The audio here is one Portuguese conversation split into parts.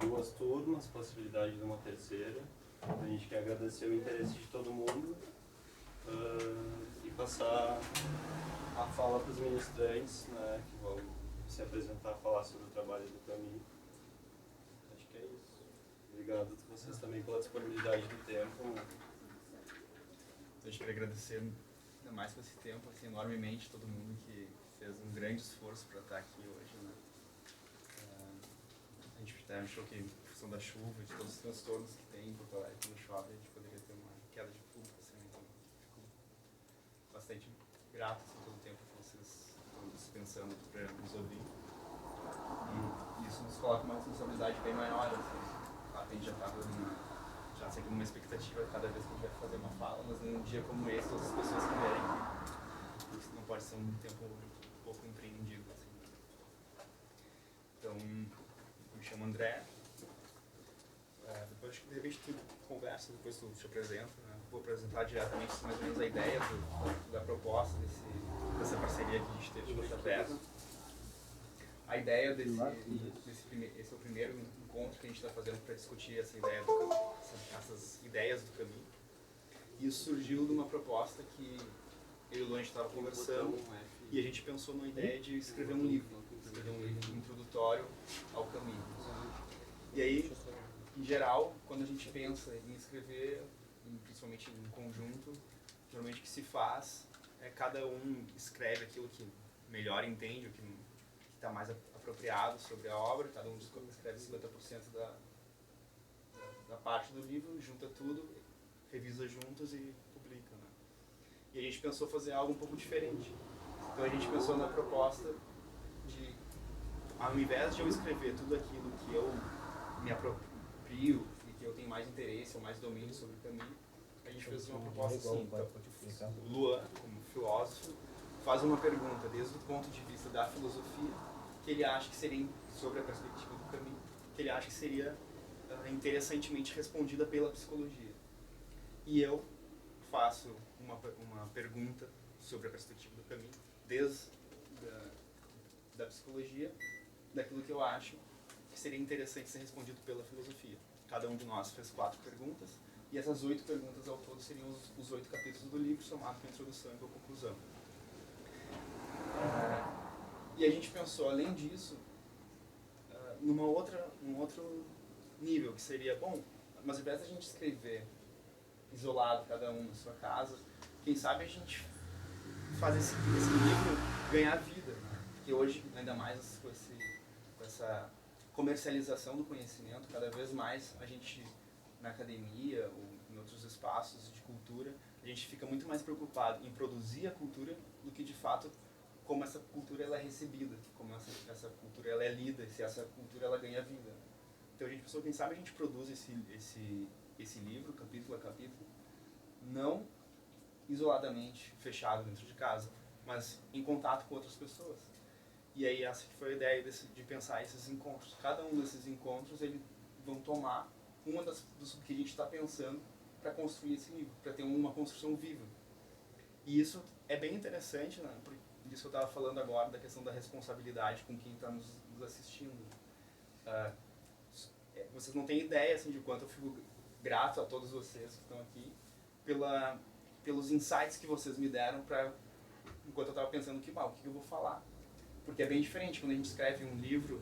2 turmas, possibilidade de uma terceira. A gente quer agradecer o interesse de todo mundo e passar a fala para os ministrantes, né, que vão se apresentar, falar sobre o trabalho do Camille. Acho que é isso. Obrigado a vocês também pela disponibilidade do tempo. Eu queria agradecer ainda mais por esse tempo, assim, enormemente, todo mundo que fez um grande esforço para estar aqui hoje, né? A gente até achou que, em função da chuva, de todos os transtornos que tem em Porto Alegre, quando chove, a gente poderia ter uma queda de público, assim, então fico bastante grato assim, pelo tempo que vocês estão dispensando para nos ouvir. E isso nos coloca uma responsabilidade bem maior, assim. A gente já estava já seguindo uma expectativa cada vez que a gente vai fazer uma fala, mas num dia como esse, todas as pessoas que vierem aqui, isso não pode ser um tempo um pouco empreendido, assim. Então, me chamo André. Depois, de repente, tu conversa, depois tu te apresenta, né? Vou apresentar diretamente mais ou menos a ideia da proposta dessa parceria que a gente teve com a Taverna. A ideia esse é o primeiro encontro que a gente está fazendo para discutir essa ideia essas ideias do caminho. E isso surgiu de uma proposta que eu e o Luan a gente estava conversando e a gente pensou numa ideia de escrever um livro introdutório ao caminho. E aí, em geral, quando a gente pensa em escrever, principalmente em conjunto, geralmente o que se faz é cada um escreve aquilo que melhor entende, o que está mais apropriado sobre a obra, cada um escreve 50% da parte do livro, junta tudo, revisa juntos e publica, né? E a gente pensou fazer algo um pouco diferente. Então a gente pensou na proposta de, ao invés de eu escrever tudo aquilo que eu me aproprio e que eu tenho mais interesse ou mais domínio sobre o caminho, a gente fez uma proposta assim. Então, o Luan, como filósofo, faz uma pergunta desde o ponto de vista da filosofia, que ele acha que seria, sobre a perspectiva do caminho, que ele acha que seria interessantemente respondida pela psicologia. E eu faço uma pergunta sobre a perspectiva do caminho, desde da psicologia, daquilo que eu acho que seria interessante ser respondido pela filosofia. Cada um de nós fez 4 perguntas, e essas 8 perguntas ao todo seriam os 8 capítulos do livro, somado com a introdução e com a conclusão. E a gente pensou, além disso, num outro nível, que seria, bom, mas ao invés da gente escrever isolado, cada um na sua casa, quem sabe a gente faz esse livro ganhar vida, né? Porque hoje, ainda mais com essa comercialização do conhecimento, cada vez mais a gente, na academia ou em outros espaços de cultura, a gente fica muito mais preocupado em produzir a cultura do que, de fato, como essa cultura ela é recebida, como essa cultura ela é lida, se essa cultura ela ganha vida. Então a gente pensou, quem sabe a gente produz esse livro, capítulo a capítulo, não isoladamente, fechado dentro de casa, mas em contato com outras pessoas. E aí essa que foi a ideia de pensar esses encontros. Cada um desses encontros, eles vão tomar uma dos que a gente está pensando para construir esse livro, para ter uma construção viva. E isso é bem interessante, né? Por isso que eu estava falando agora, da questão da responsabilidade com quem está nos assistindo. Vocês não têm ideia assim, de quanto eu fico grato a todos vocês que estão aqui pelos insights que vocês me deram enquanto eu estava pensando o que eu vou falar. Porque é bem diferente quando a gente escreve um livro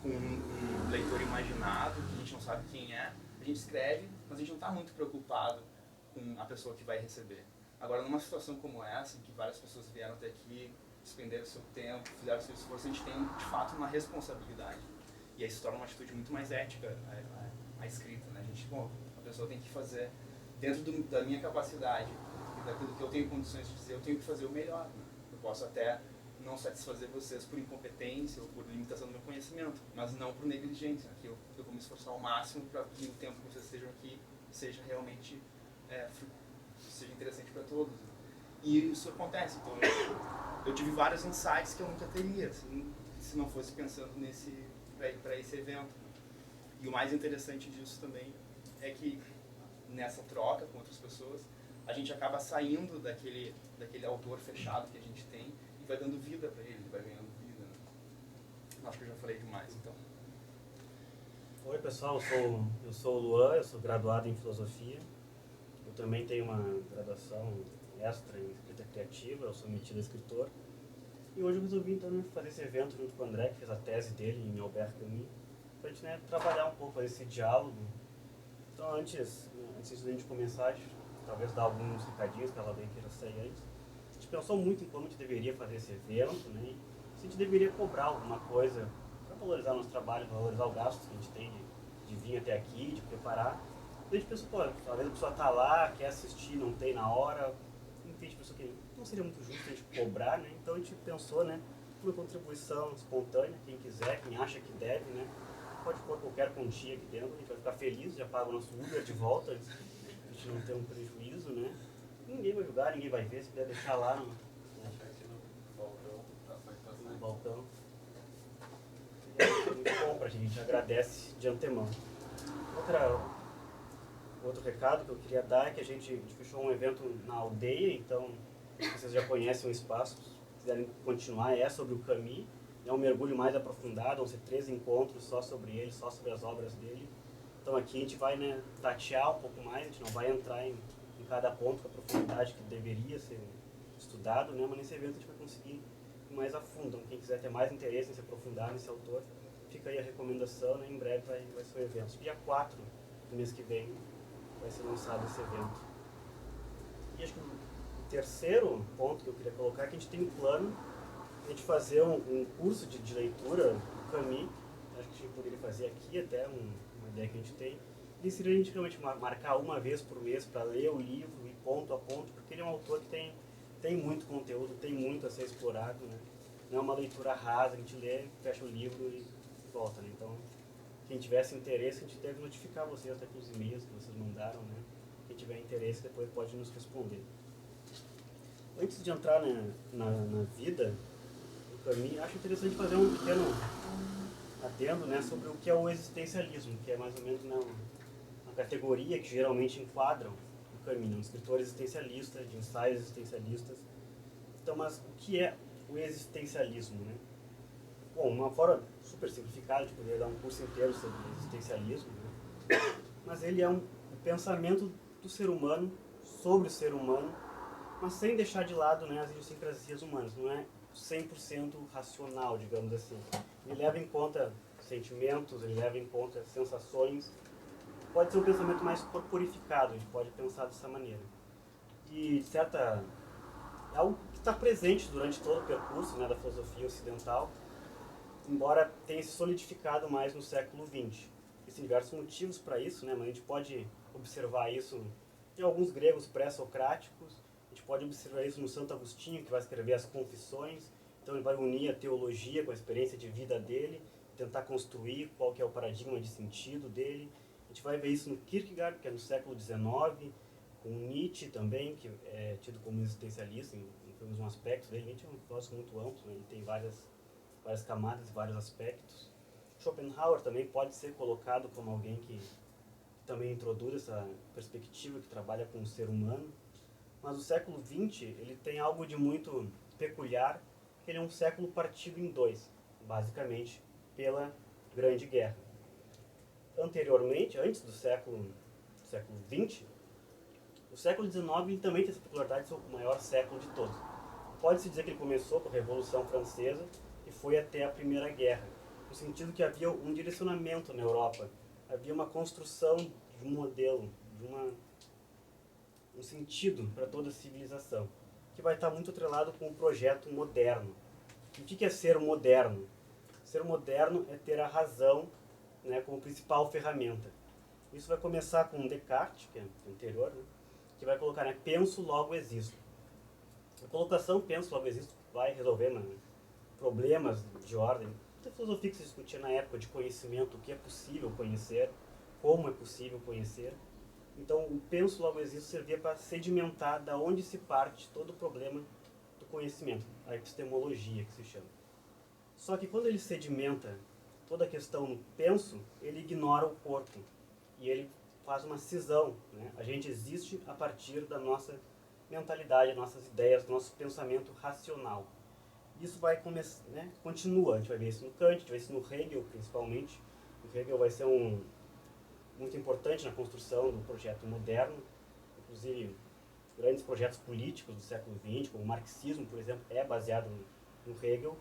com um leitor imaginado, que a gente não sabe quem é. A gente escreve, mas a gente não está muito preocupado com a pessoa que vai receber. Agora, numa situação como essa, em que várias pessoas vieram até aqui, despenderam seu tempo, fizeram seu esforço, a gente tem, de fato, uma responsabilidade. E aí se torna uma atitude muito mais ética a escrita, né? A pessoa tem que fazer, dentro da minha capacidade e daquilo que eu tenho condições de dizer, eu tenho que fazer o melhor, né? Eu posso até não satisfazer vocês por incompetência ou por limitação do meu conhecimento, mas não por negligência, que eu vou me esforçar ao máximo para que o tempo que vocês estejam aqui seja realmente seja interessante para todos. E isso acontece. Então eu tive vários insights que eu nunca teria, assim, se não fosse pensando para esse evento. E o mais interessante disso também é que nessa troca com outras pessoas, a gente acaba saindo daquele autor fechado que a gente tem e vai dando vida para ele vai ganhando vida, né? Acho que eu já falei demais, então. Oi pessoal, eu sou o Luan, eu sou graduado em Filosofia. Eu também tenho uma graduação extra em Escrita Criativa, eu sou metido a escritor. E hoje eu resolvi então fazer esse evento junto com o André, que fez a tese dele em Albert Camus, para a gente trabalhar um pouco esse diálogo. Então antes de a gente começar, talvez dar alguns recadinhos que ela bem queira sair antes. A gente pensou muito em como a gente deveria fazer esse evento, né? Se a gente deveria cobrar alguma coisa para valorizar o nosso trabalho, valorizar o gasto que a gente tem de vir até aqui, de preparar. Daí a gente pensou, pô, talvez a pessoa tá lá, quer assistir, não tem na hora. Enfim, a gente pensou que não seria muito justo a gente cobrar, né? Então a gente pensou, né, uma contribuição espontânea, quem quiser, quem acha que deve, né? Pode pôr qualquer quantia aqui dentro, a gente vai ficar feliz, já paga o nosso Uber de volta, a gente não tem um prejuízo, né? Ninguém vai julgar, ninguém vai ver, se puder deixar lá no balcão. Seria muito bom pra gente, agradece de antemão. Outro recado que eu queria dar é que a gente fechou um evento na aldeia, então vocês já conhecem o espaço, se quiserem continuar, é sobre o Camus, é um mergulho mais aprofundado, vão ser 3 encontros só sobre ele, só sobre as obras dele. Então aqui a gente vai tatear um pouco mais, a gente não vai entrar em cada ponto com a profundidade que deveria ser estudado, né? Mas nesse evento a gente vai conseguir ir mais a fundo. Então quem quiser ter mais interesse em se aprofundar nesse autor, fica aí a recomendação, né? Em breve vai ser o evento. Dia 4 do mês que vem vai ser lançado esse evento. E acho que o terceiro ponto que eu queria colocar é que a gente tem um plano de a gente fazer um curso de leitura do Camus. Acho que a gente poderia fazer aqui até uma ideia que a gente tem. E seria a gente realmente marcar uma vez por mês para ler o livro e ponto a ponto, porque ele é um autor que tem muito conteúdo, tem muito a ser explorado, né? Não é uma leitura rasa, a gente lê, fecha o livro e volta, né? Então, quem tivesse interesse, a gente deve notificar vocês até pelos e-mails que vocês mandaram, né? Quem tiver interesse depois pode nos responder. Antes de entrar na vida do Camus, acho interessante fazer um pequeno adendo, né, sobre o que é o existencialismo, que é mais ou menos uma categoria que geralmente enquadram o Camus, um escritor existencialista, de ensaios existencialistas. Então, mas o que é o existencialismo, né? Bom, uma forma super simplificada de poder dar um curso inteiro sobre existencialismo, né? Mas ele é um pensamento do ser humano, sobre o ser humano, mas sem deixar de lado, né, as idiosincrasias humanas. Não é 100% racional, digamos assim. Ele leva em conta sentimentos, ele leva em conta sensações. Pode ser um pensamento mais corporificado, a gente pode pensar dessa maneira. E, é algo que está presente durante todo o percurso, né, da filosofia ocidental, embora tenha se solidificado mais no século XX. Existem diversos motivos para isso, né, mas a gente pode observar isso em alguns gregos pré-socráticos, a gente pode observar isso no Santo Agostinho, que vai escrever as Confissões. Então ele vai unir a teologia com a experiência de vida dele, tentar construir qual que é o paradigma de sentido dele. A gente vai ver isso no Kierkegaard, que é no século XIX, com Nietzsche também, que é tido como existencialista, em um aspecto dele. Nietzsche é um filósofo muito amplo, né? Ele tem várias camadas e vários aspectos. Schopenhauer também pode ser colocado como alguém que também introduz essa perspectiva, que trabalha com o ser humano. Mas o século XX, ele tem algo de muito peculiar, que ele é um século partido em 2, basicamente pela Grande Guerra. Anteriormente, antes do século XX, o século XIX ele também tem essa peculiaridade de ser o maior século de todos. Pode-se dizer que ele começou com a Revolução Francesa e foi até a Primeira Guerra, no sentido que havia um direcionamento na Europa, havia uma construção de um modelo, de um sentido para toda a civilização, que vai estar muito atrelado com o projeto moderno. O que é ser moderno? Ser moderno é ter a razão, né, como principal ferramenta. Isso vai começar com Descartes, que é anterior, né, que vai colocar, né, penso, logo existo. A colocação penso, logo existo vai resolver, né, problemas de ordem. Muita filosofia que se discutia na época de conhecimento, o que é possível conhecer, como é possível conhecer. Então, o penso, logo existo servia para sedimentar da onde se parte todo o problema do conhecimento, a epistemologia que se chama. Só que quando ele sedimenta toda a questão no penso, ele ignora o corpo e ele faz uma cisão, né? A gente existe a partir da nossa mentalidade, das nossas ideias, do nosso pensamento racional. Isso vai começar, né? Continua, a gente vai ver isso no Kant, a gente vai ver isso no Hegel, principalmente, O Hegel vai ser muito importante na construção do projeto moderno, inclusive grandes projetos políticos do século XX, como o marxismo, por exemplo, é baseado no Hegel.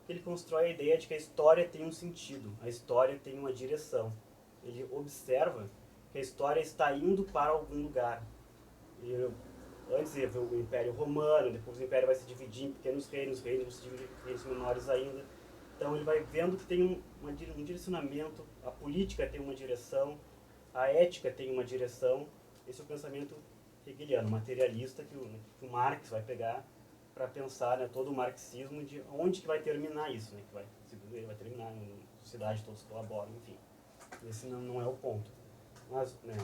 Ele constrói a ideia de que a história tem um sentido, a história tem uma direção. Ele observa que a história está indo para algum lugar. Antes ia ver o Império Romano, depois o Império vai se dividir em pequenos reinos vão se dividir em reinos menores ainda. Então ele vai vendo que tem um direcionamento, a política tem uma direção, a ética tem uma direção. Esse é o pensamento hegeliano, materialista, que o Marx vai pegar para pensar, né, todo o marxismo, de onde que vai terminar isso, né, segundo ele, vai terminar na sociedade, todos colaboram, enfim. Esse não é o ponto. Mas, né,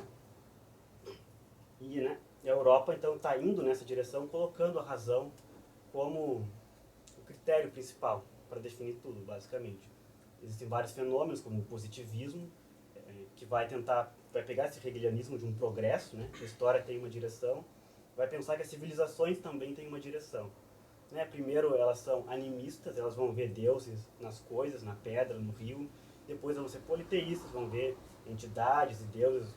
a Europa, então, está indo nessa direção, colocando a razão como o critério principal para definir tudo, basicamente. Existem vários fenômenos, como o positivismo, que vai pegar esse hegelianismo de um progresso, né? A história tem uma direção, vai pensar que as civilizações também têm uma direção. Né? Primeiro, elas são animistas, elas vão ver deuses nas coisas, na pedra, no rio. Depois, elas vão ser politeístas, vão ver entidades e deuses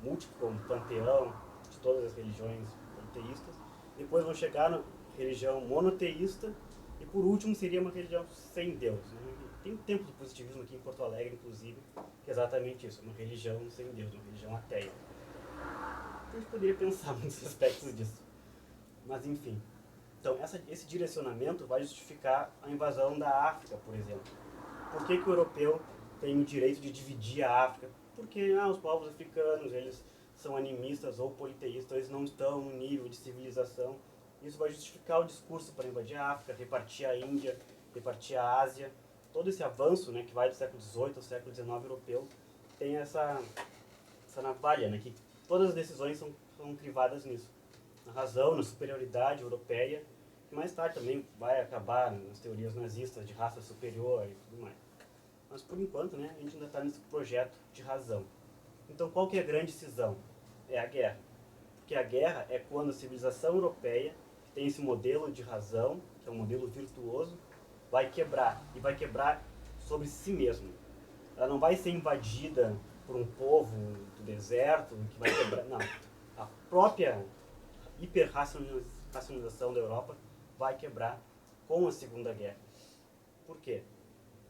múltiplos, como o panteão de todas as religiões politeístas. Depois, vão chegar na religião monoteísta. E, por último, seria uma religião sem Deus. Né? Tem um templo do positivismo aqui em Porto Alegre, inclusive, que é exatamente isso, uma religião sem Deus, uma religião ateia. A gente poderia pensar muitos aspectos disso. Mas, enfim. Então, esse direcionamento vai justificar a invasão da África, por exemplo. Por que o europeu tem o direito de dividir a África? Porque os povos africanos, eles são animistas ou politeístas, eles não estão no nível de civilização. Isso vai justificar o discurso para invadir a África, repartir a Índia, repartir a Ásia. Todo esse avanço, né, que vai do século XVIII ao século XIX europeu, tem essa navalha, né, que todas as decisões são crivadas nisso. Na razão, na superioridade europeia, que mais tarde também vai acabar nas teorias nazistas de raça superior e tudo mais. Mas, por enquanto, né, a gente ainda está nesse projeto de razão. Então, qual que é a grande cisão? É a guerra. Porque a guerra é quando a civilização europeia, que tem esse modelo de razão, que é um modelo virtuoso, vai quebrar. E vai quebrar sobre si mesma. Ela não vai ser invadida por um povo do deserto que vai quebrar. Não. A própria hiperracionalização da Europa vai quebrar com a Segunda Guerra. Por quê?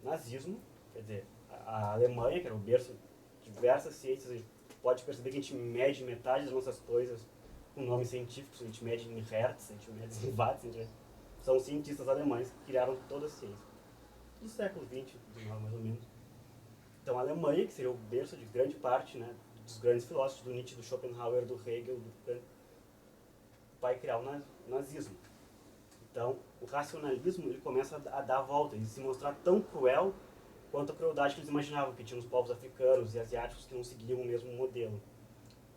Nazismo, quer dizer, a Alemanha, que era o berço de diversas ciências, a gente pode perceber que a gente mede metade das nossas coisas com nomes científicos, a gente mede em Hertz, a gente mede em watts, são cientistas alemães que criaram toda a ciência. Do século XX, mais ou menos. Então a Alemanha, que seria o berço de grande parte, né, dos grandes filósofos, do Nietzsche, do Schopenhauer, do Hegel, do Kant, vai criar o nazismo. Então, o racionalismo ele começa a dar a volta, ele se mostrar tão cruel quanto a crueldade que eles imaginavam, que tinha os povos africanos e asiáticos que não seguiam o mesmo modelo.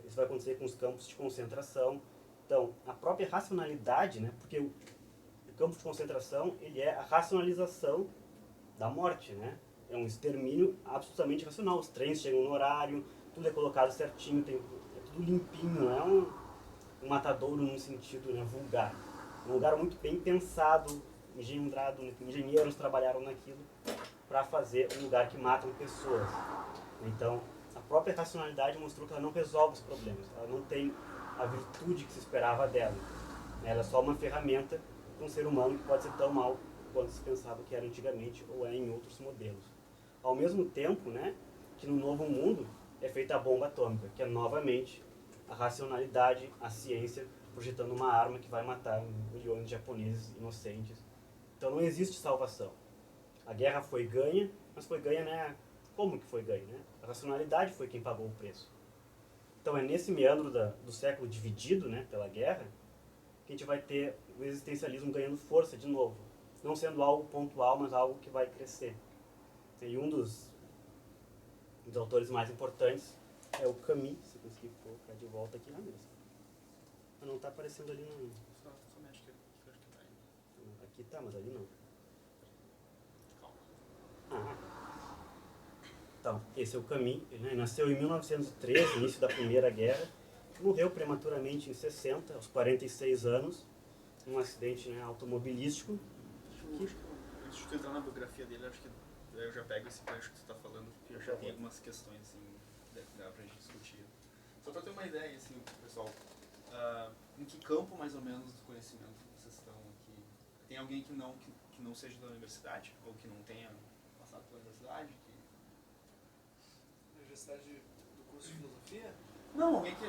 Isso vai acontecer com os campos de concentração. Então, a própria racionalidade, né, porque o campo de concentração ele é a racionalização da morte, né? É um extermínio absolutamente racional. Os trens chegam no horário, tudo é colocado certinho, é tudo limpinho, não é um matadouro num sentido, né, vulgar. É um lugar muito bem pensado, engendrado, engenheiros trabalharam naquilo para fazer um lugar que matam pessoas. Então, a própria racionalidade mostrou que ela não resolve os problemas, ela não tem a virtude que se esperava dela. Ela é só uma ferramenta para um ser humano que pode ser tão mal quanto se pensava que era antigamente ou é em outros modelos. Ao mesmo tempo, né, que no Novo Mundo é feita a bomba atômica, que é novamente a racionalidade, a ciência, projetando uma arma que vai matar milhões de japoneses inocentes. Então não existe salvação. A guerra foi ganha, mas foi ganha, né? Como que foi ganha, né? A racionalidade foi quem pagou o preço. Então é nesse meandro do século dividido, né, pela guerra, que a gente vai ter o existencialismo ganhando força de novo. Não sendo algo pontual, mas algo que vai crescer. E um dos autores mais importantes é o Camus, se conseguir colocar de volta aqui na mesa. Mas não está aparecendo ali no... Só mexe que acho que tá aí. Aqui tá, mas ali não. Calma. Então, esse é o Camus. Ele nasceu em 1913, início da Primeira Guerra. Morreu prematuramente em 60, aos 46 anos, num acidente, né, automobilístico. Antes de tu entrar na biografia dele, acho que eu já pego esse gancho que tu tá falando, porque eu já tenho algumas questões, assim, dá pra gente discutir. Só pra ter uma ideia, assim, pessoal, em que campo, mais ou menos, do conhecimento vocês estão aqui? Tem alguém que não seja da universidade, ou que não tenha passado pela universidade? Universidade do curso de filosofia? Não, alguém que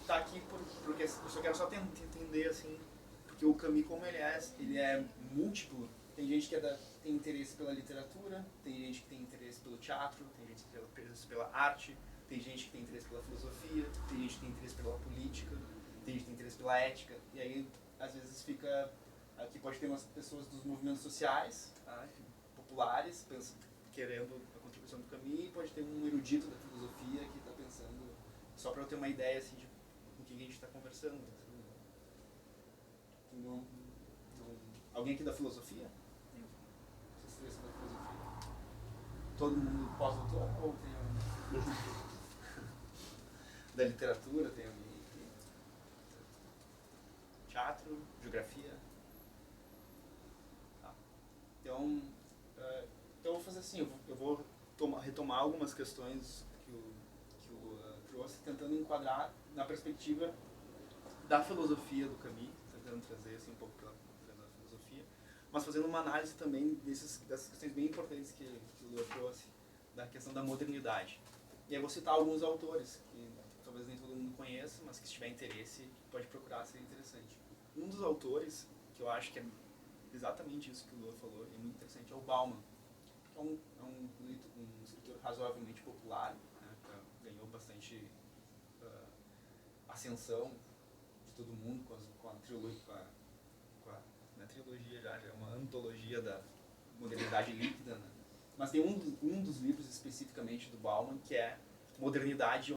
tá aqui porque eu só quero entender, assim, porque o Camus, como ele é múltiplo. Tem gente que tem interesse pela literatura, tem gente que tem interesse pelo teatro, tem gente que tem interesse pela arte, tem gente que tem interesse pela filosofia, tem gente que tem interesse pela política, tem gente que tem interesse pela ética. E aí, às vezes, aqui pode ter umas pessoas dos movimentos sociais, tá, populares, querendo a contribuição do Camus, e pode ter um erudito da filosofia que está pensando, só para eu ter uma ideia, assim, de com quem a gente está conversando. Alguém aqui da filosofia? Vocês três são da filosofia? Todo mundo pós-doutor ou tem alguém? Da literatura, tem alguém aqui? Teatro, geografia? Tá. Então eu vou fazer assim, eu vou retomar algumas questões que o trouxe, tentando enquadrar na perspectiva da filosofia do Camus, tentando trazer assim, um pouco pela filosofia, mas fazendo uma análise também dessas questões bem importantes que o Lua trouxe, da questão da modernidade. E aí vou citar alguns autores que talvez nem todo mundo conheça, mas que se tiver interesse pode procurar, seria interessante. Um dos autores, que eu acho que é exatamente isso que o Lua falou, e é muito interessante, é o Bauman, que é um escritor razoavelmente popular, né, que ganhou bastante ascensão de todo mundo com a trilogia, não é trilogia já é uma antologia da modernidade líquida, né? Mas tem um dos livros especificamente do Bauman que é Modernidade